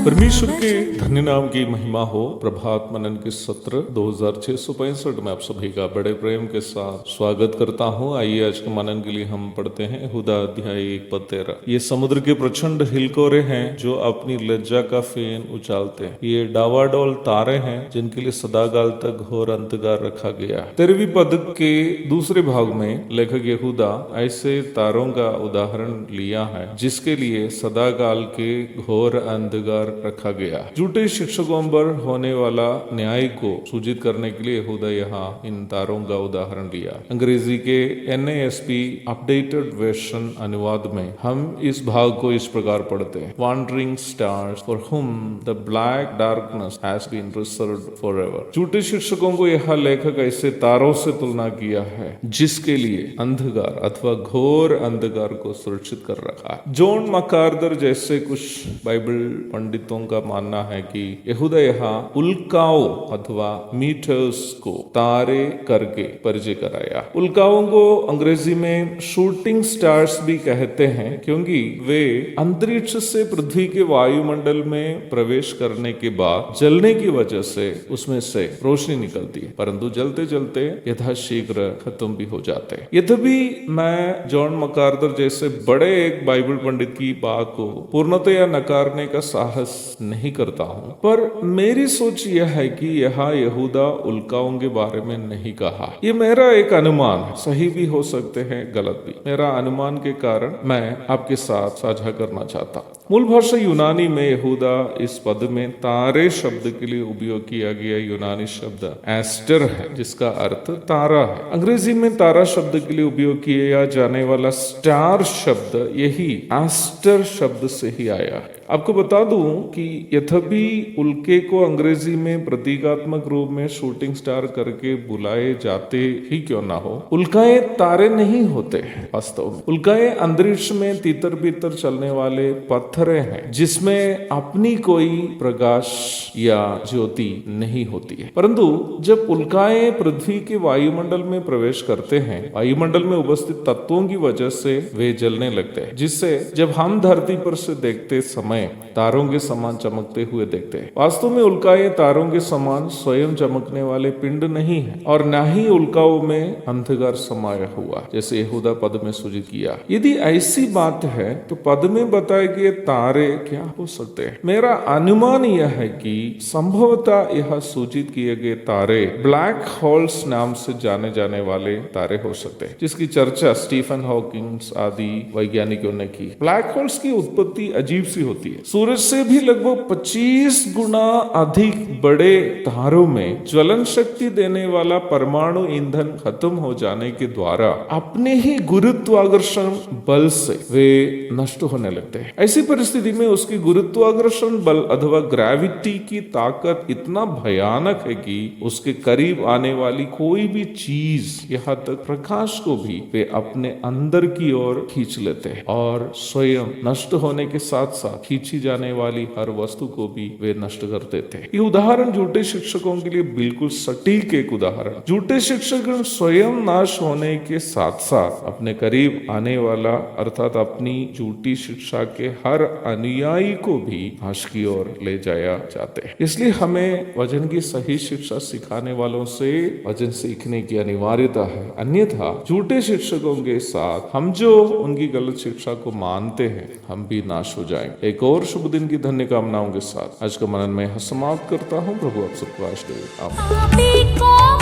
परमेश्वर के धन्य नाम की महिमा हो। प्रभात मनन के सत्र 2665 में आप सभी का बड़े प्रेम के साथ स्वागत करता हूँ। आइए आज के मनन के लिए हम पढ़ते हैं यहूदा अध्याय 1-13। ये समुद्र के प्रचंड हिलकोरे हैं जो अपनी लज्जा का फेन उछालते हैं। ये डावाडोल तारे हैं जिनके लिए सदाकाल तक घोर अंधकार रखा गया। 13वीं पद के दूसरे भाग में लेखक यहूदा ऐसे तारों का उदाहरण लिया है जिसके लिए सदाकाल के घोर अंधकार रखा गया। झूठे शिक्षकों पर होने वाला न्याय को सूचित करने के लिए यहूदा यहाँ इन तारों का उदाहरण लिया। अंग्रेजी के NASB अपडेटेड वर्जन अनुवाद में हम इस भाग को इस प्रकार पढ़ते हैं। Wandering stars for whom the black darkness has been reserved forever. झूठे शिक्षकों को यहाँ लेखक ऐसे तारों से तुलना किया है जिसके लिए अंधकार अथवा घोर अंधकार को सुरक्षित कर रखा है। जॉन मकार्दर जैसे कुछ बाइबल पंडितों का मानना है कि यहूदा यहाँ उल्काओं अथवा मीटर्स को तारे करके परिचय कराया। उल्काओं को अंग्रेजी में शूटिंग स्टार्स भी कहते हैं क्योंकि वे अंतरिक्ष से पृथ्वी के वायुमंडल में प्रवेश करने के बाद जलने की वजह से उसमें से रोशनी निकलती है, परंतु जलते जलते यथाशीघ्र खत्म भी हो जाते हैं। यद्यपि मैं जॉन मकार्दर जैसे बड़े एक बाइबल पंडित की बात को पूर्णतया नकारने का साहस नहीं करता हूं, पर मेरी सोच यह है कि यहाँ यहूदा उल्काओं के बारे में नहीं कहा। ये मेरा एक अनुमान है, सही भी हो सकते हैं, गलत भी। मेरा अनुमान के कारण मैं आपके साथ साझा करना चाहता हूं। मूल भाषा यूनानी में यहूदा इस पद में तारे शब्द के लिए उपयोग किया गया यूनानी शब्द एस्टर है जिसका अर्थ तारा है। अंग्रेजी में तारा शब्द के लिए उपयोग किया जाने वाला स्टार शब्द यही एस्टर शब्द से ही आया है। आपको बता दूं कि यद्यपि उल्के को अंग्रेजी में प्रतीकात्मक रूप में शूटिंग स्टार करके बुलाए जाते ही क्यों ना हो, उल्काएं तारे नहीं होते हैं। वास्तव में उल्काएं अंतरिक्ष में तीतर बीतर चलने वाले पत्थरे हैं जिसमें अपनी कोई प्रकाश या ज्योति नहीं होती है, परंतु जब उल्काएं पृथ्वी के वायुमंडल में प्रवेश करते हैं, वायुमंडल में उपस्थित तत्वों की वजह से वे जलने लगते हैं, जिससे जब हम धरती पर से देखते समय तारों के समान चमकते हुए देखते हैं। वास्तव में उल्काएं तारों के समान स्वयं चमकने वाले पिंड नहीं है और न ही उल्काओं में अंधकार समाया हुआ जैसे यहूदा पद में सूचित किया। यदि ऐसी बात है तो पद में बताए गए तारे क्या हो सकते हैं? मेरा अनुमान यह है कि संभवतः यह सूचित किए गए तारे ब्लैक होल्स नाम से जाने जाने वाले तारे हो सकते हैं, जिसकी चर्चा स्टीफन हॉकिंस आदि वैज्ञानिकों ने की। ब्लैक होल्स की उत्पत्ति अजीब सी होती है। सूरज से भी लगभग 25 गुना अधिक बड़े तारों में ज्वलन शक्ति देने वाला परमाणु ईंधन खत्म हो जाने के द्वारा अपने ही गुरुत्वाकर्षण बल से वे नष्ट होने लगते हैं। ऐसी परिस्थिति में उसकी गुरुत्वाकर्षण बल अथवा ग्रेविटी की ताकत इतना भयानक है कि उसके करीब आने वाली कोई भी चीज, यहाँ तक प्रकाश को भी वे अपने अंदर की ओर खींच लेते हैं और स्वयं नष्ट होने के साथ साथ खींची जाने वाली हर वस्तु को भी वे नष्ट कर देते हैं। ये उदाहरण झूठे शिक्षकों के लिए बिल्कुल सटीक एक उदाहरण। झूठे शिक्षक स्वयं नाश होने के साथ साथ अपने करीब आने वाला अर्थात अपनी झूठी शिक्षा के हर अनुयायी को भी नाश की ओर ले जाया जाते हैं। इसलिए हमें वचन की सही शिक्षा सिखाने वालों से वचन सीखने की अनिवार्यता है, अन्यथा झूठे शिक्षकों के साथ हम जो उनकी गलत शिक्षा को मानते हैं हम भी नाश हो जाएंगे। एक और शुभ दिन की धन्य कामनाओं के साथ आज का मनन में समाप्त करता हूँ। प्रभु आप सबको आशीष दे।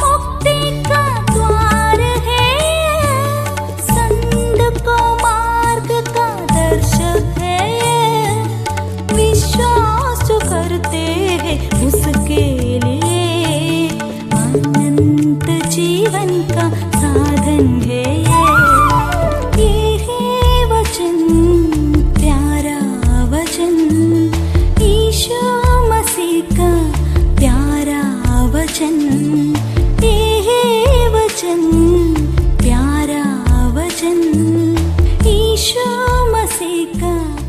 मुक्ति का द्वार है, संत को मार्ग का दर्शक है। से का